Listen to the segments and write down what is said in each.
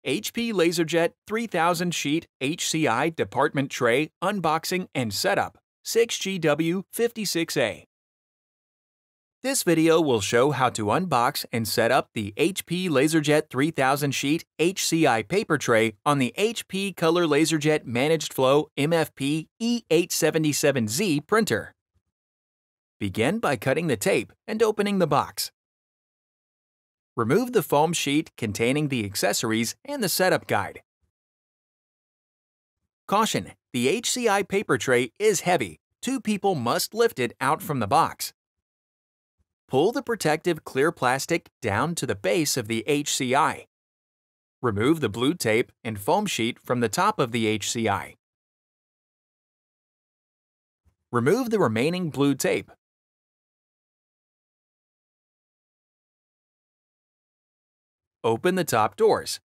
HP LaserJet 3000 sheet HCI department tray unboxing and setup 6GW56A. This video will show how to unbox and set up the HP LaserJet 3000 sheet HCI paper tray on the HP Color LaserJet Managed Flow MFP E827Z printer. Begin by cutting the tape and opening the box. Remove the foam sheet containing the accessories and the setup guide. Caution: the HCI paper tray is heavy. 2 people must lift it out from the box. Pull the protective clear plastic down to the base of the HCI. Remove the blue tape and foam sheet from the top of the HCI. Remove the remaining blue tape. Open the top doors.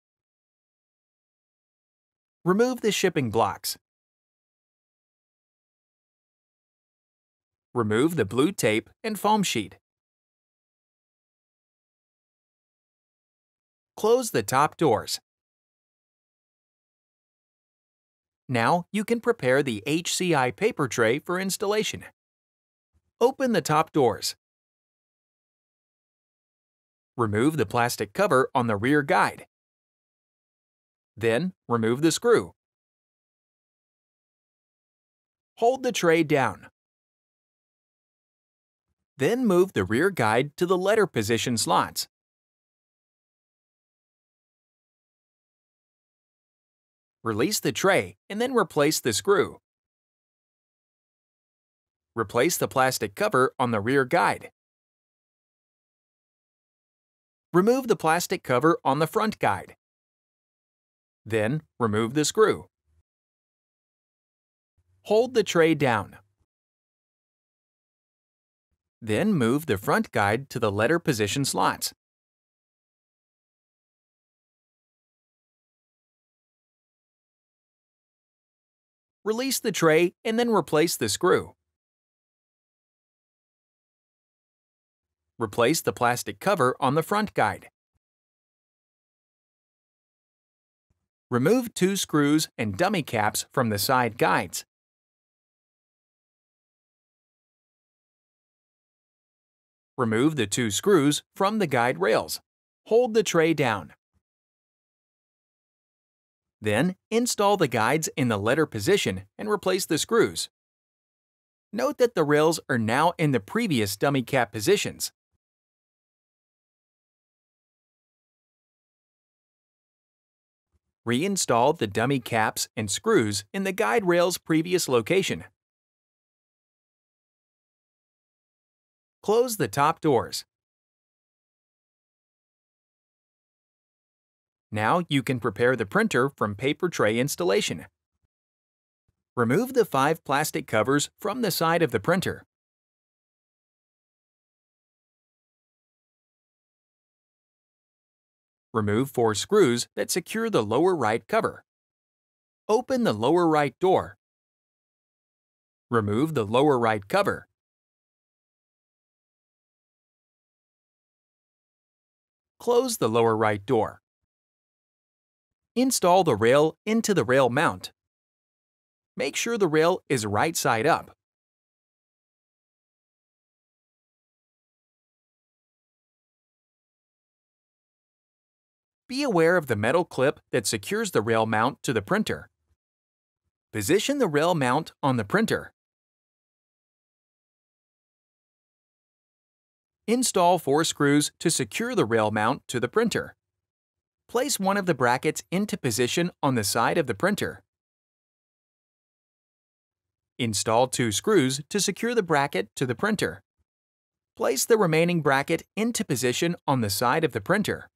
Remove the shipping blocks. Remove the blue tape and foam sheet. Close the top doors. Now you can prepare the HCI paper tray for installation. Open the top doors. Remove the plastic cover on the rear guide. Then, remove the screw. Hold the tray down. Then move the rear guide to the letter position slots. Release the tray and then replace the screw. Replace the plastic cover on the rear guide. Remove the plastic cover on the front guide. Then, remove the screw. Hold the tray down. Then move the front guide to the letter position slots. Release the tray and then replace the screw. Replace the plastic cover on the front guide. Remove 2 screws and dummy caps from the side guides. Remove the 2 screws from the guide rails. Hold the tray down. Then, install the guides in the letter position and replace the screws. Note that the rails are now in the previous dummy cap positions. Reinstall the dummy caps and screws in the guide rail's previous location. Close the top doors. Now you can prepare the printer from paper tray installation. Remove the 5 plastic covers from the side of the printer. Remove 4 screws that secure the lower right cover. Open the lower right door. Remove the lower right cover. Close the lower right door. Install the rail into the rail mount. Make sure the rail is right side up. Be aware of the metal clip that secures the rail mount to the printer. Position the rail mount on the printer. Install 4 screws to secure the rail mount to the printer. Place one of the brackets into position on the side of the printer. Install 2 screws to secure the bracket to the printer. Place the remaining bracket into position on the side of the printer.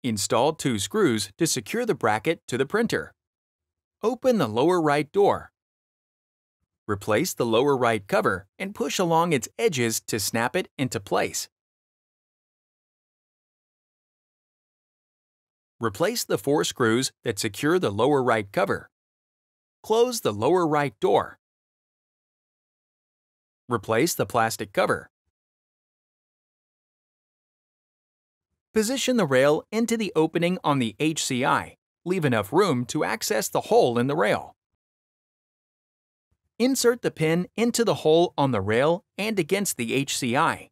Install 2 screws to secure the bracket to the printer. Open the lower right door. Replace the lower right cover and push along its edges to snap it into place. Replace the 4 screws that secure the lower right cover. Close the lower right door. Replace the plastic cover. Position the rail into the opening on the HCI. Leave enough room to access the hole in the rail. Insert the pin into the hole on the rail and against the HCI.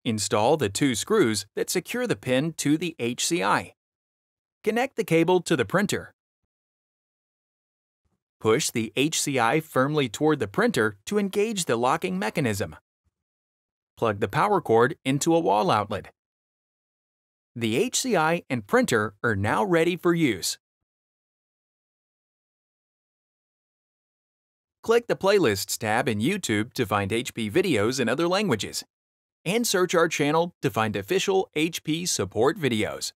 Install the 2 screws that secure the pin to the HCI. Connect the cable to the printer. Push the HCI firmly toward the printer to engage the locking mechanism. Plug the power cord into a wall outlet. The HCI and printer are now ready for use. Click the Playlists tab in YouTube to find HP videos in other languages, and search our channel to find official HP support videos.